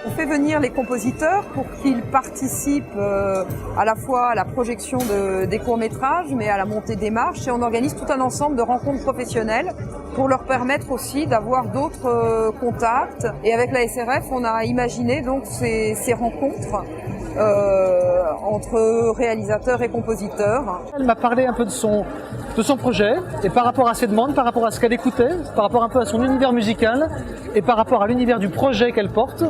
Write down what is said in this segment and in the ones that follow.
On fait venir les compositeurs pour qu'ils participent à la fois à la projection des courts-métrages, mais à la montée des marches, et on organise tout un ensemble de rencontres professionnelles pour leur permettre aussi d'avoir d'autres contacts. Et avec la SRF, on a imaginé donc ces rencontres entre réalisateurs et compositeurs. Elle m'a parlé un peu de son projet, et par rapport à ses demandes, par rapport à ce qu'elle écoutait, par rapport un peu à son univers musical, et par rapport à l'univers du projet qu'elle porte.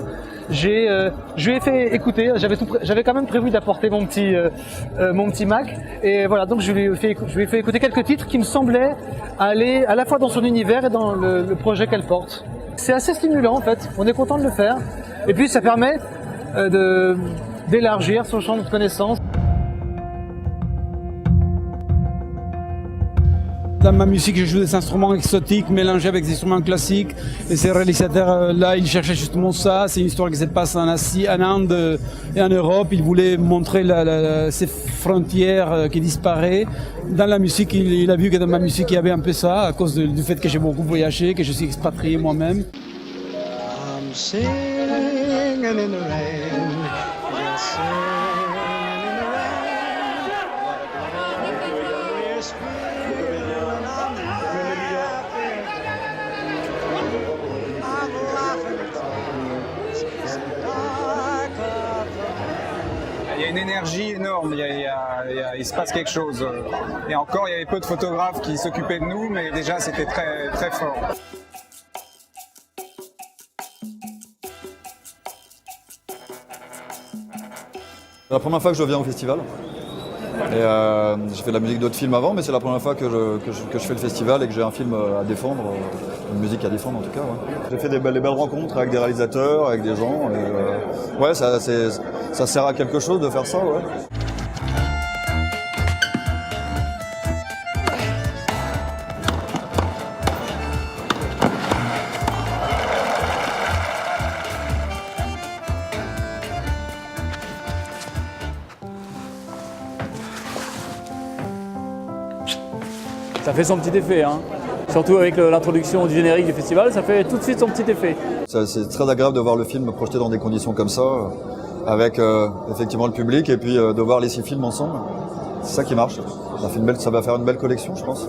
Je lui ai fait écouter, j'avais quand même prévu d'apporter mon petit Mac, et voilà, donc je lui ai fait écouter quelques titres qui me semblaient aller à la fois dans son univers et dans le projet qu'elle porte. C'est assez stimulant en fait, on est content de le faire, et puis ça permet d'élargir son champ de connaissances. Dans ma musique, je joue des instruments exotiques mélangés avec des instruments classiques. Et ces réalisateurs-là, ils cherchaient justement ça. C'est une histoire qui se passe en Asie, en Inde et en Europe. Ils voulaient montrer ces frontières qui disparaissent. Dans la musique, il a vu que dans ma musique, il y avait un peu ça, à cause du fait que j'ai beaucoup voyagé, que je suis expatrié moi-même. I'm singing in the rain, just singing in the rain. We're feeling I'm happy. I'm laughing at tears, it's dark of the Il y a une énergie énorme, il se passe quelque chose. Et encore, il y avait peu de photographes qui s'occupaient de nous, mais déjà c'était très, très fort. C'est la première fois que je viens au festival. Et j'ai fait de la musique d'autres films avant, mais c'est la première fois que je fais le festival et que j'ai un film à défendre, une musique à défendre en tout cas. Ouais. J'ai fait des belles rencontres avec des réalisateurs, avec des gens. Et, ouais, ça sert à quelque chose de faire ça. Ouais. Ça fait son petit effet, hein. Surtout avec l'introduction du générique du festival, ça fait tout de suite son petit effet. C'est très agréable de voir le film projeté dans des conditions comme ça, avec effectivement le public, et puis de voir les 6 films ensemble. C'est ça qui marche. Ça va faire une belle collection, je pense.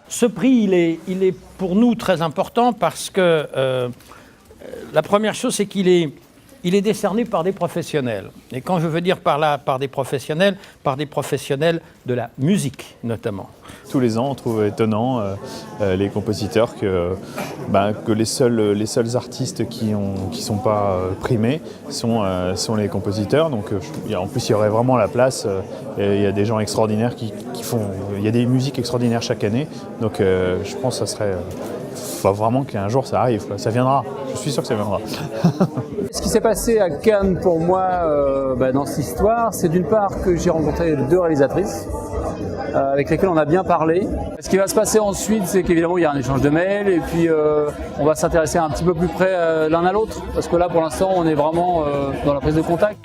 Ce prix, il est pour nous très important parce que la première chose, c'est qu'il est décerné par des professionnels. Et quand je veux dire par des professionnels de la musique notamment. Tous les ans, on trouve étonnant les compositeurs que les seuls artistes qui sont pas primés sont les compositeurs. Donc en plus, il y aurait vraiment la place. Il y a des gens extraordinaires qui font. Il y a des musiques extraordinaires chaque année. Donc je pense que ça serait. Faut vraiment qu'un jour ça arrive, quoi. Ça viendra, je suis sûr que ça viendra. Ce qui s'est passé à Cannes pour moi dans cette histoire, c'est d'une part que j'ai rencontré 2 réalisatrices avec lesquelles on a bien parlé. Ce qui va se passer ensuite, c'est qu'évidemment il y a un échange de mails et puis on va s'intéresser un petit peu plus près l'un à l'autre, parce que là pour l'instant on est vraiment dans la prise de contact.